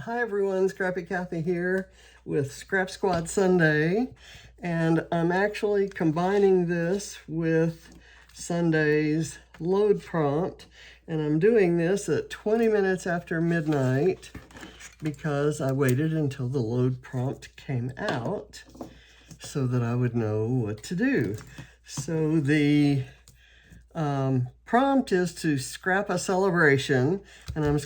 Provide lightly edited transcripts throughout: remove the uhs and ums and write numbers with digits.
Hi everyone, Scrappy Kathy here with Scrap Squad Sunday, and I'm actually combining this with Sunday's load prompt, and I'm doing this at 20 minutes after midnight because I waited until the load prompt came out so that I would know what to do. So the prompt is to scrap a celebration, and I'm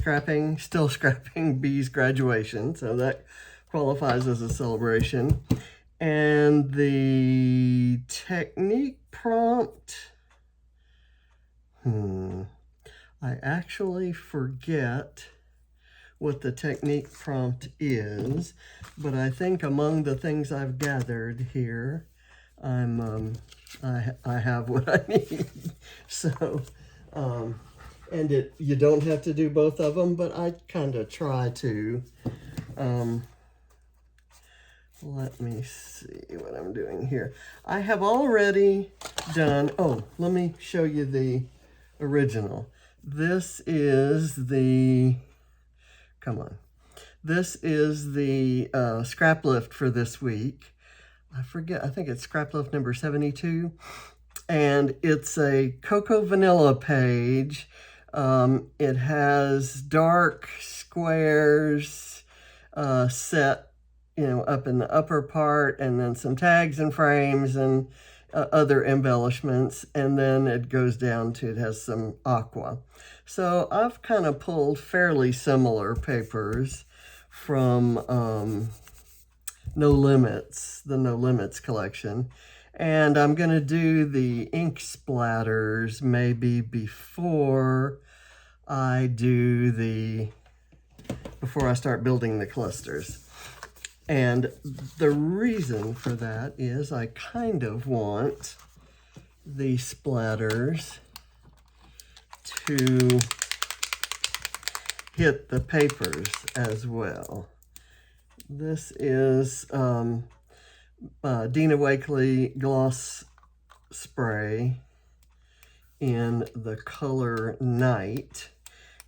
still scrapping B's graduation, so that qualifies as a celebration. And the technique prompt, I actually forget what the technique prompt is, but I think among the things I've gathered here, I have what I need. So, and you don't have to do both of them, but I kind of try to. Let me see what I'm doing here. I have already done, let me show you the original. This is the, This is the scrap lift for this week. I think it's scrap lift number 72. And it's a cocoa vanilla page. It has dark squares set, up in the upper part, and then some tags and frames and other embellishments. And then it goes down to, it has some aqua. So I've kind of pulled fairly similar papers from No Limits, the No Limits collection. And I'm going to do the ink splatters maybe before I start building the clusters. And the reason for that is I kind of want the splatters to hit the papers as well. This is Dina Wakley gloss spray in the color Night,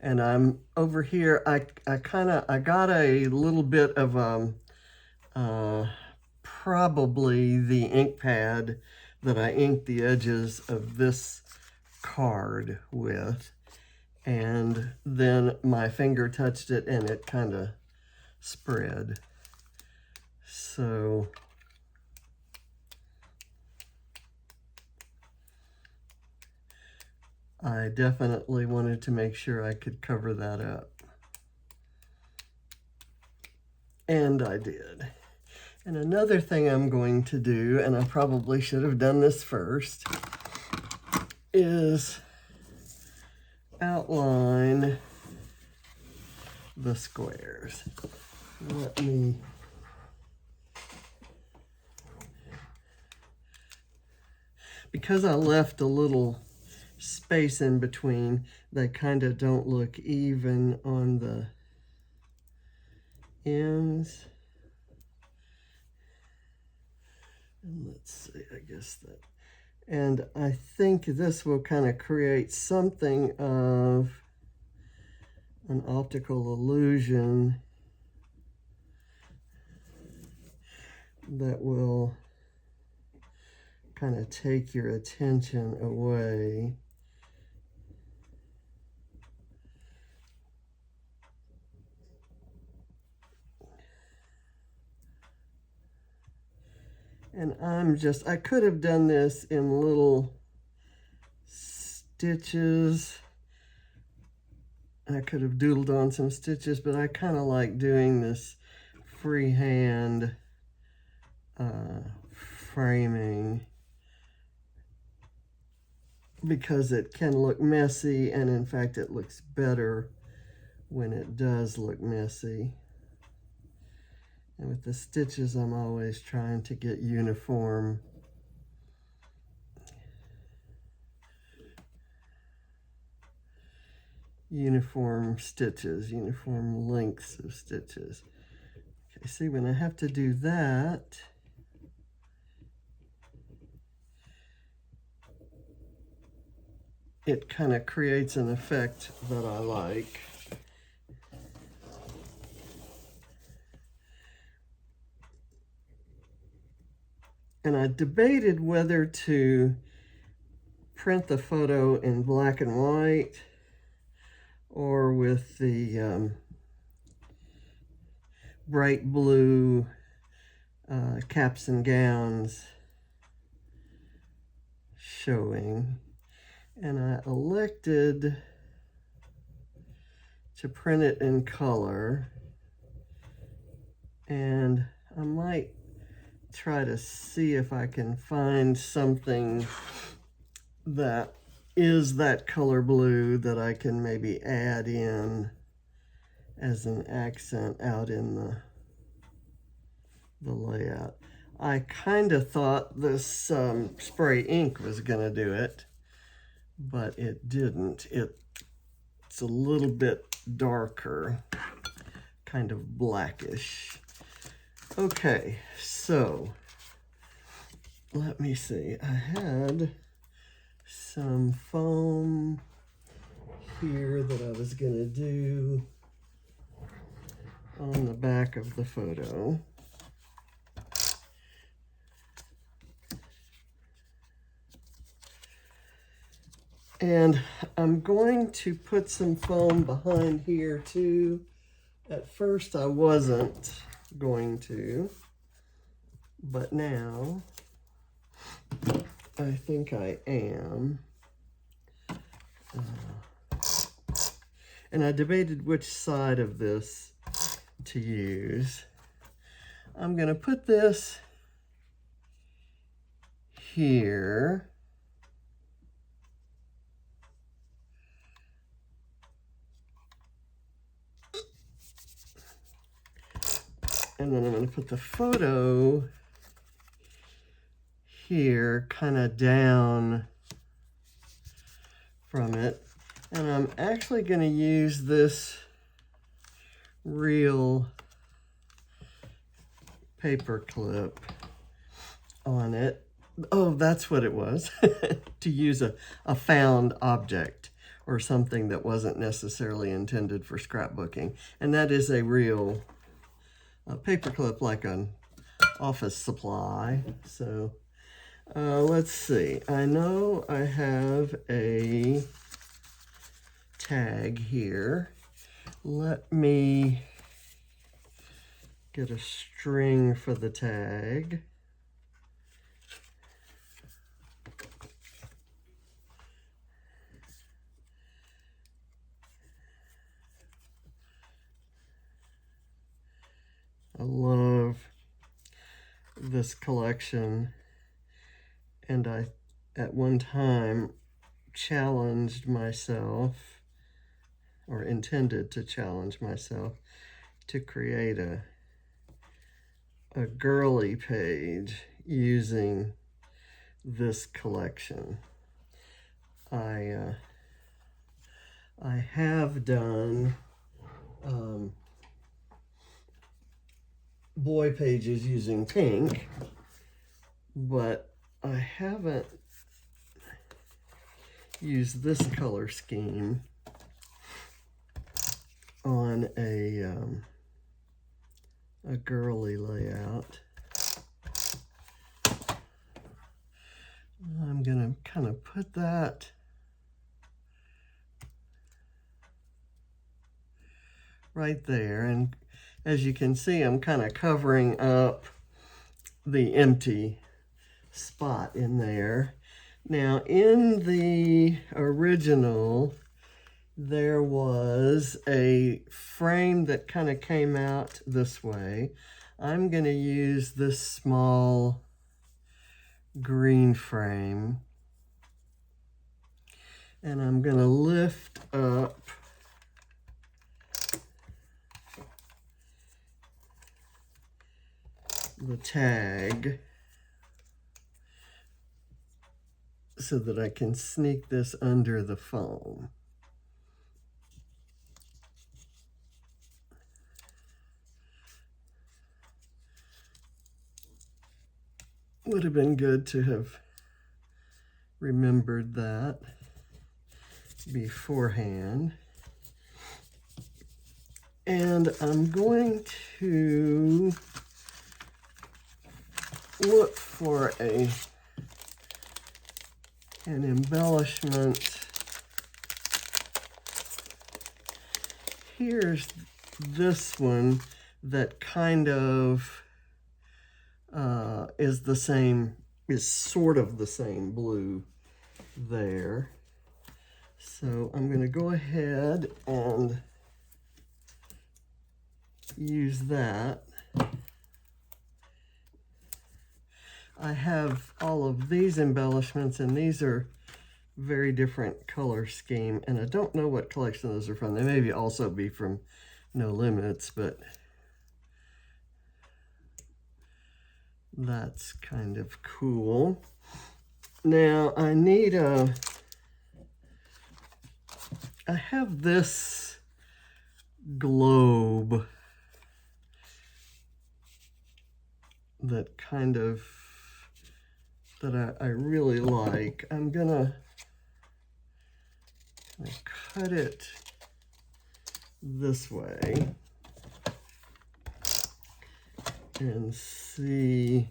and I'm over here. I got a little bit of probably the ink pad that I inked the edges of this card with, and then my finger touched it and it kind of spread. So I definitely wanted to make sure I could cover that up. And I did. And another thing I'm going to do, and I probably should have done this first, is outline the squares. Because I left a little space in between, they kind of don't look even on the ends. And let's see, I guess that. And I think this will kind of create something of an optical illusion that will kind of take your attention away. And I could have done this in little stitches. I could have doodled on some stitches, but I kind of like doing this freehand framing because it can look messy, and in fact it looks better when it does look messy. And with the stitches, I'm always trying to get uniform stitches, uniform lengths of stitches. Okay, see, when I have to do that, it kind of creates an effect that I like. And I debated whether to print the photo in black and white or with the bright blue caps and gowns showing. And I elected to print it in color. And I might try to see if I can find something that is that color blue that I can maybe add in as an accent out in the layout. I kind of thought this spray ink was gonna do it, but it didn't. It's a little bit darker, kind of blackish. Okay, so let me see. I had some foam here that I was gonna do on the back of the photo. And I'm going to put some foam behind here too. At first I wasn't going to, but now I think I am. And I debated which side of this to use. I'm gonna put this here. And then I'm going to put the photo here, kind of down from it. And I'm actually going to use this real paper clip on it. Oh, that's what it was. To use a found object or something that wasn't necessarily intended for scrapbooking. And that is a real paper clip, like an office supply. So let's see. I know I have a tag here. Let me get a string for the tag. I love this collection, and I at one time challenged myself, or intended to challenge myself, to create a girly page using this collection. I have done boy pages using pink, but I haven't used this color scheme on a girly layout. I'm gonna kind of put that right there, and as you can see, I'm kind of covering up the empty spot in there. Now, in the original, there was a frame that kind of came out this way. I'm going to use this small green frame, and I'm going to lift up the tag so that I can sneak this under the foam. Would have been good to have remembered that beforehand. And I'm going to look for an embellishment. Here's this one that kind of is the same, is sort of the same blue there. So I'm going to go ahead and use that. I have all of these embellishments, and these are very different color scheme, and I don't know what collection those are from. They may also be from No Limits, but that's kind of cool. Now I need I have this globe that kind of, that I really like. I'm gonna cut it this way and see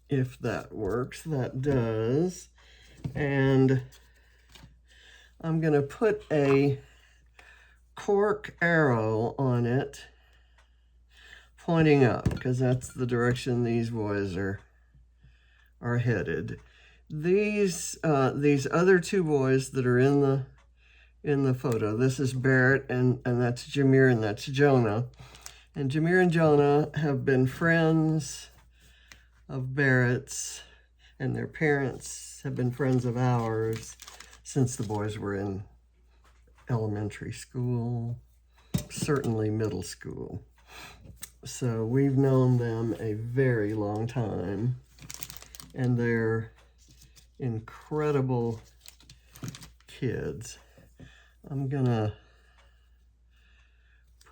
if that works. That does. And I'm gonna put a cork arrow on it pointing up, because that's the direction these boys are headed. These other two boys that are in the photo, this is Barrett and that's Jameer and that's Jonah. And Jameer and Jonah have been friends of Barrett's, and their parents have been friends of ours since the boys were in elementary school, certainly middle school. So we've known them a very long time, and they're incredible kids. I'm gonna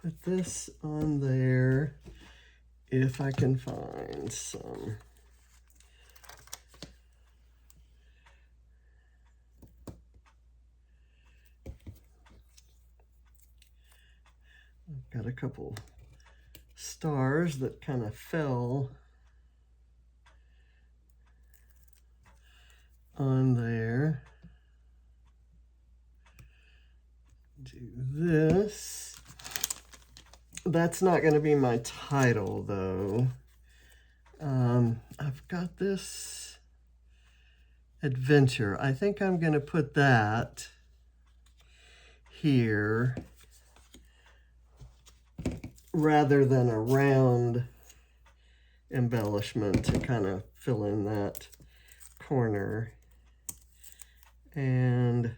put this on there if I can find some. I've got a couple stars that kind of fell on there. Do this. That's not going to be my title, though. I've got this adventure. I think I'm going to put that here rather than a round embellishment to kind of fill in that corner. And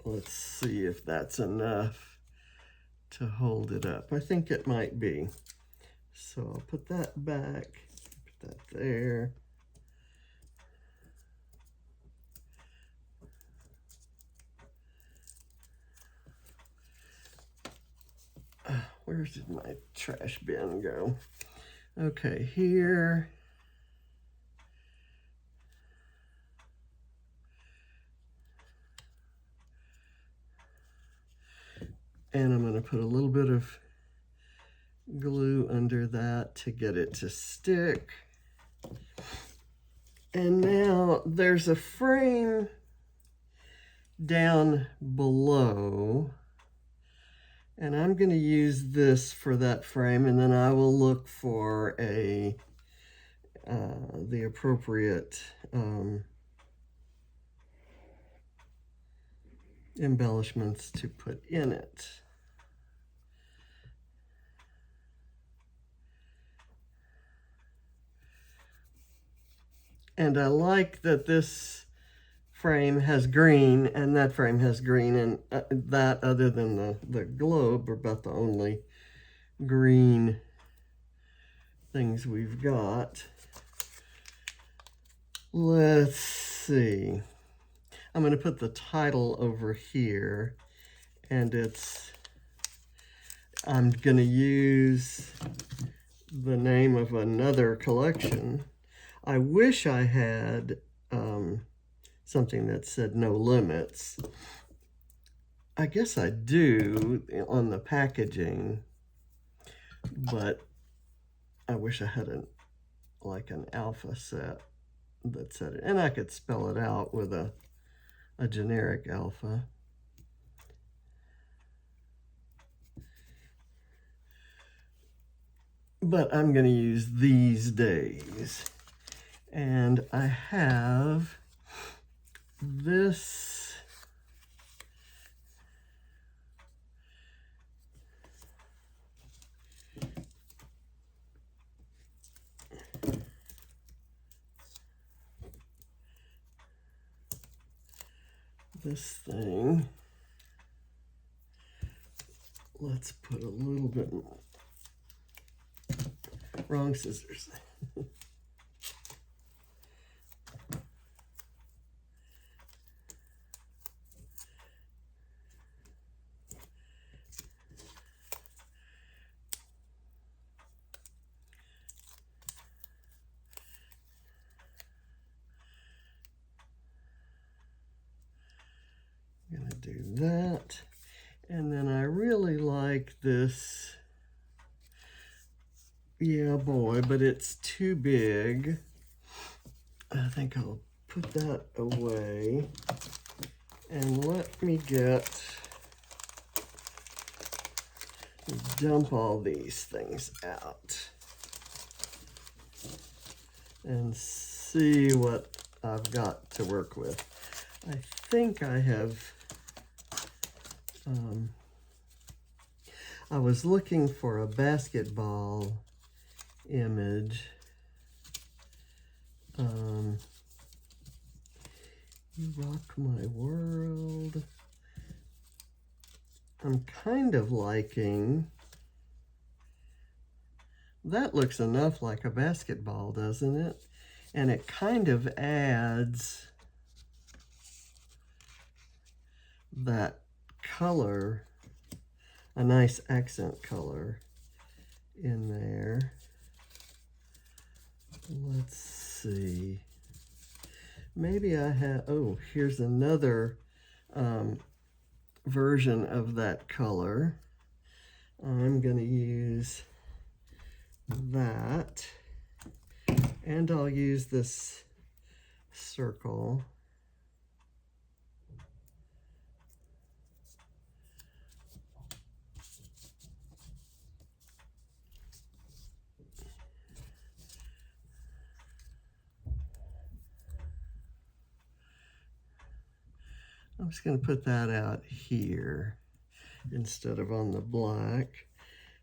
let's see if that's enough to hold it up. I think it might be. So I'll put that back, put that there. Where did my trash bin go? Okay, here. And I'm going to put a little bit of glue under that to get it to stick. And now there's a frame down below, and I'm going to use this for that frame, and then I will look for the appropriate embellishments to put in it. And I like that this frame has green and that frame has green, and that, other than the globe, are about the only green things we've got. Let's see. I'm going to put the title over here, and I'm going to use the name of another collection. I wish I had something that said no limits. I guess I do on the packaging, but I wish I had like an alpha set that said it. And I could spell it out with a generic alpha. But I'm going to use these days. And I have this thing. Let's put a little bit more. Wrong scissors. I'm going to do that. And then I really like this. Yeah, boy, but it's too big. I think I'll put that away. And let me dump all these things out and see what I've got to work with. I think I have, I was looking for a basketball image. You rock my world. I'm kind of liking, that looks enough like a basketball, doesn't it? And it kind of adds that color, a nice accent color in there. Let's see. Maybe I have, oh, here's another version of that color. I'm going to use that, and I'll use this circle. I'm just going to put that out here instead of on the black.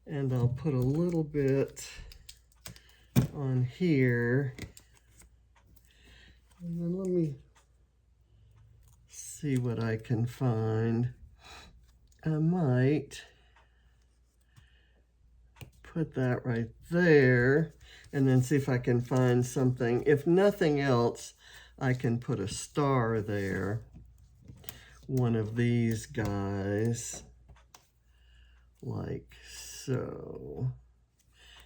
And I'll put a little bit on here. And then let me see what I can find. I might put that right there and then see if I can find something. If nothing else, I can put a star there. One of these guys, like so.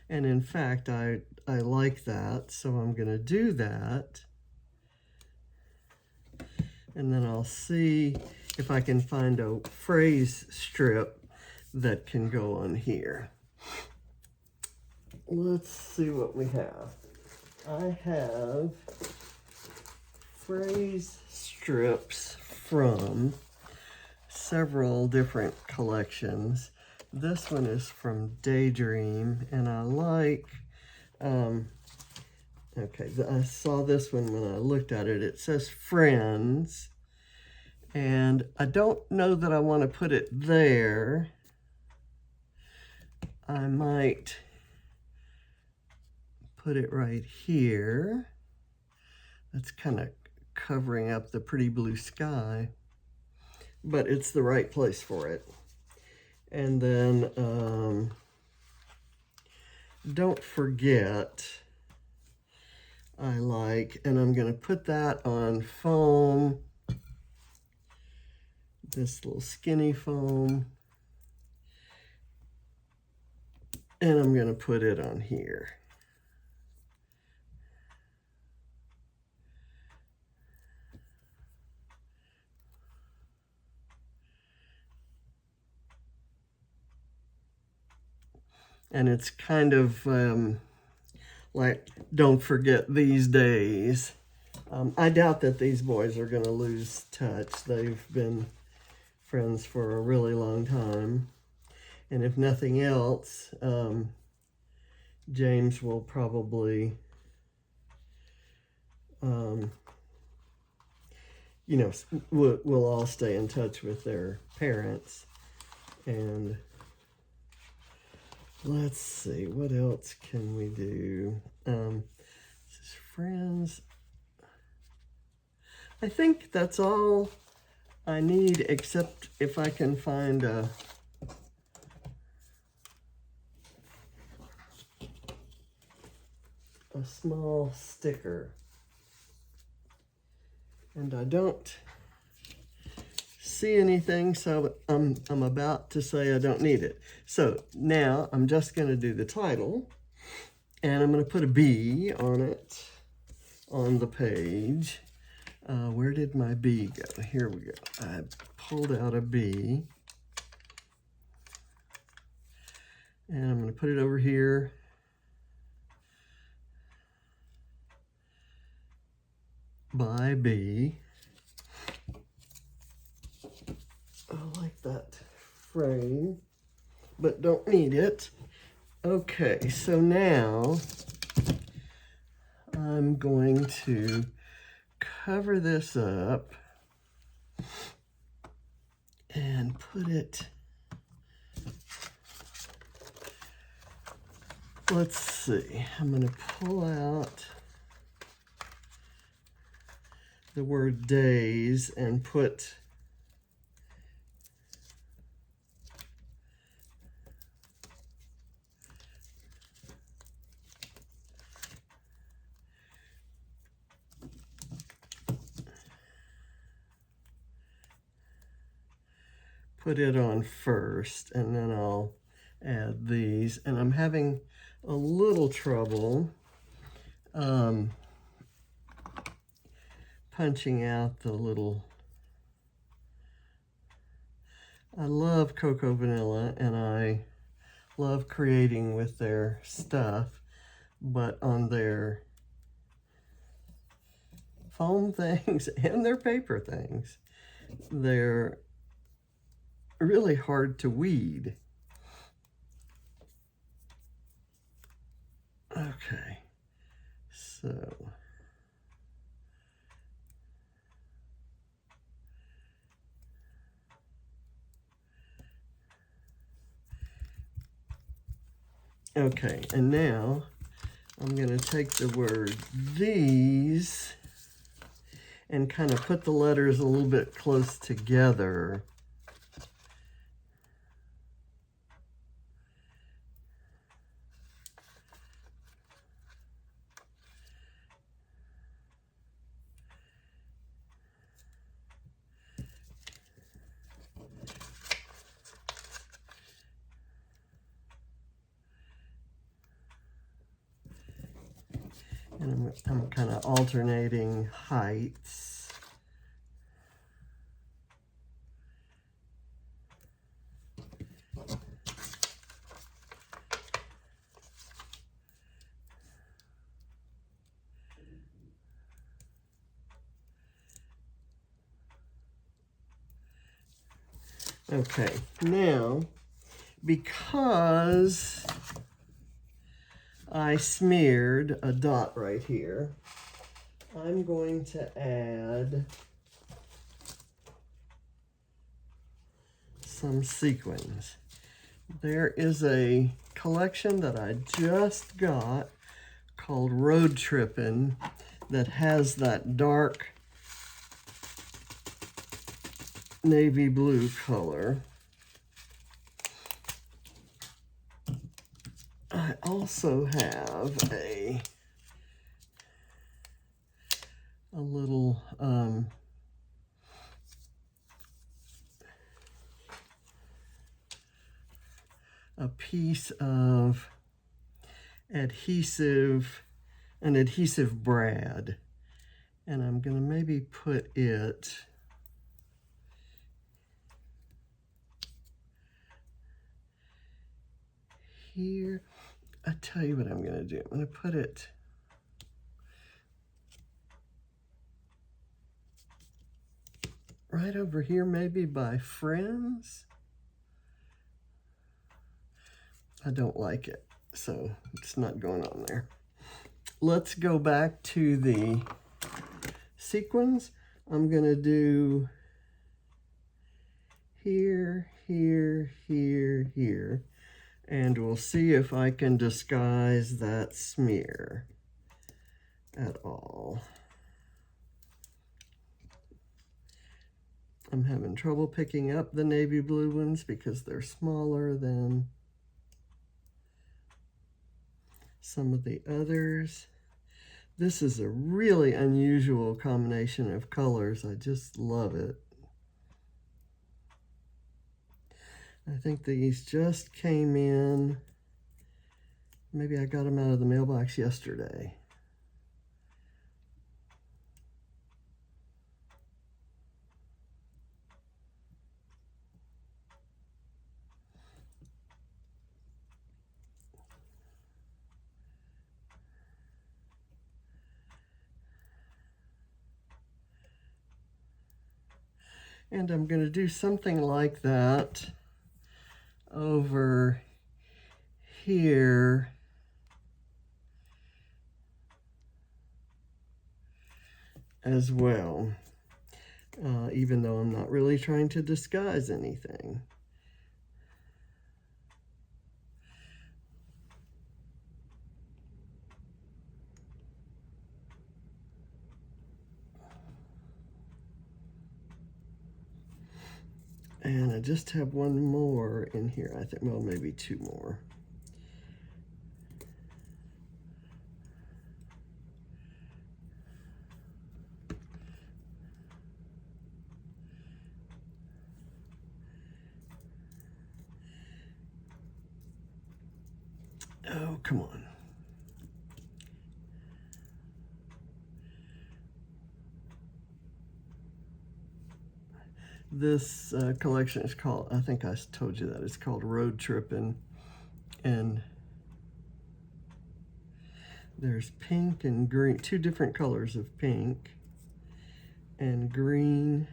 And in fact, I like that, so I'm going to do that. And then I'll see if I can find a phrase strip that can go on here. Let's see what we have. I have phrase strips from several different collections. This one is from Daydream, and I like, okay, I saw this one when I looked at it. It says Friends, and I don't know that I want to put it there. I might put it right here. That's kind of covering up the pretty blue sky, but it's the right place for it. And then don't forget, I like, and I'm going to put that on foam, this little skinny foam, and I'm going to put it on here. And it's kind of like, don't forget these days. I doubt that these boys are going to lose touch. They've been friends for a really long time. And if nothing else, James will probably, you know, we'll all stay in touch with their parents. And let's see, what else can we do? This is friends. I think that's all I need, except if I can find a small sticker. And I don't see anything, so I'm about to say I don't need it. So now I'm just going to do the title, and I'm going to put a B on it, on the page. Where did my B go? Here we go. I pulled out a B, and I'm going to put it over here. By B. I like that frame, but don't need it. Okay, so now I'm going to cover this up and put it, let's see, I'm going to pull out the word days and put it on first, and then I'll add these. And I'm having a little trouble punching out the little, I love Cocoa Vanilla and I love creating with their stuff, but on their foam things and their paper things, they're really hard to weed. Okay, so okay, and now I'm going to take the word these and kind of put the letters a little bit close together. And I'm kind of alternating heights. Okay, now, because I smeared a dot right here, I'm going to add some sequins. There is a collection that I just got called Road Trippin' that has that dark navy blue color. I also have a little a piece of an adhesive brad, and I'm going to maybe put it here. I tell you what I'm going to do. I'm going to put it right over here, maybe by friends. I don't like it, so it's not going on there. Let's go back to the sequins. I'm going to do here, here, here, here, and we'll see if I can disguise that smear at all. I'm having trouble picking up the navy blue ones because they're smaller than some of the others. This is a really unusual combination of colors. I just love it. I think these just came in. Maybe I got them out of the mailbox yesterday. And I'm going to do something like that over here. As well, even though I'm not really trying to disguise anything. And I just have one more in here, I think, well, maybe two more. Oh, come on. This collection is called, I think I told you that, it's called Road Trippin'. And there's pink and green, two different colors of pink and green.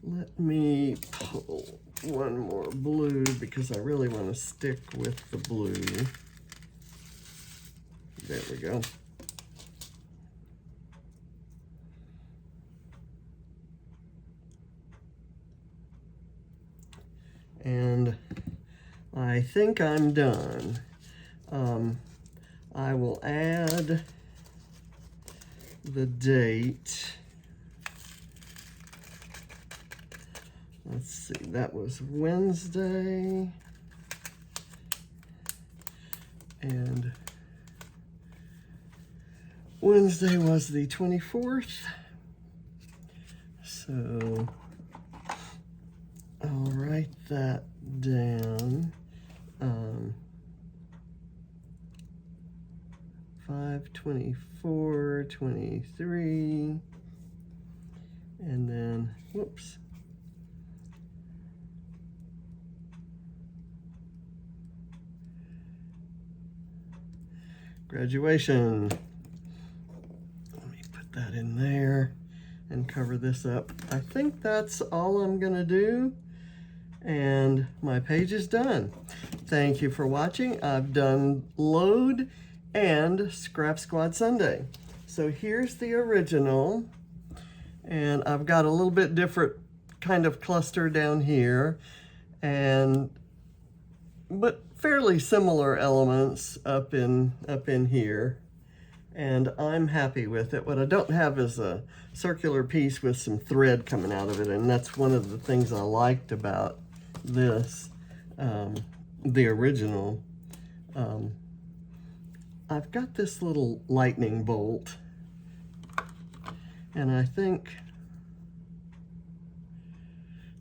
Let me pull one more blue because I really want to stick with the blue. There we go. And I think I'm done. I will add the date. Let's see, that was Wednesday. And Wednesday was the 24th. So I'll write that down. 5/24/23, and then, whoops. Graduation. Let me put that in there and cover this up. I think that's all I'm gonna do, and my page is done. Thank you for watching. I've done Load and Scrap Squad Sunday. So here's the original, and I've got a little bit different kind of cluster down here, but fairly similar elements up in here, and I'm happy with it. What I don't have is a circular piece with some thread coming out of it, and that's one of the things I liked about this, the original. I've got this little lightning bolt, and I think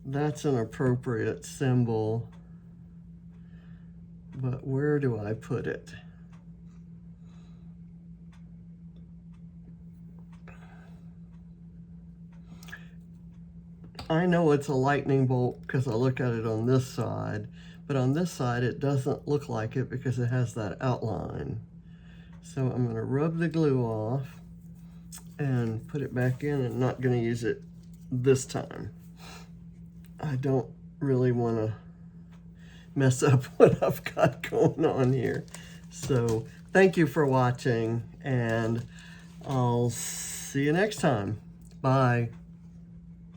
that's an appropriate symbol, but where do I put it? I know it's a lightning bolt because I look at it on this side, but on this side it doesn't look like it because it has that outline. So I'm going to rub the glue off and put it back in, and not going to use it this time. I don't really want to mess up what I've got going on here. So thank you for watching, and I'll see you next time. Bye.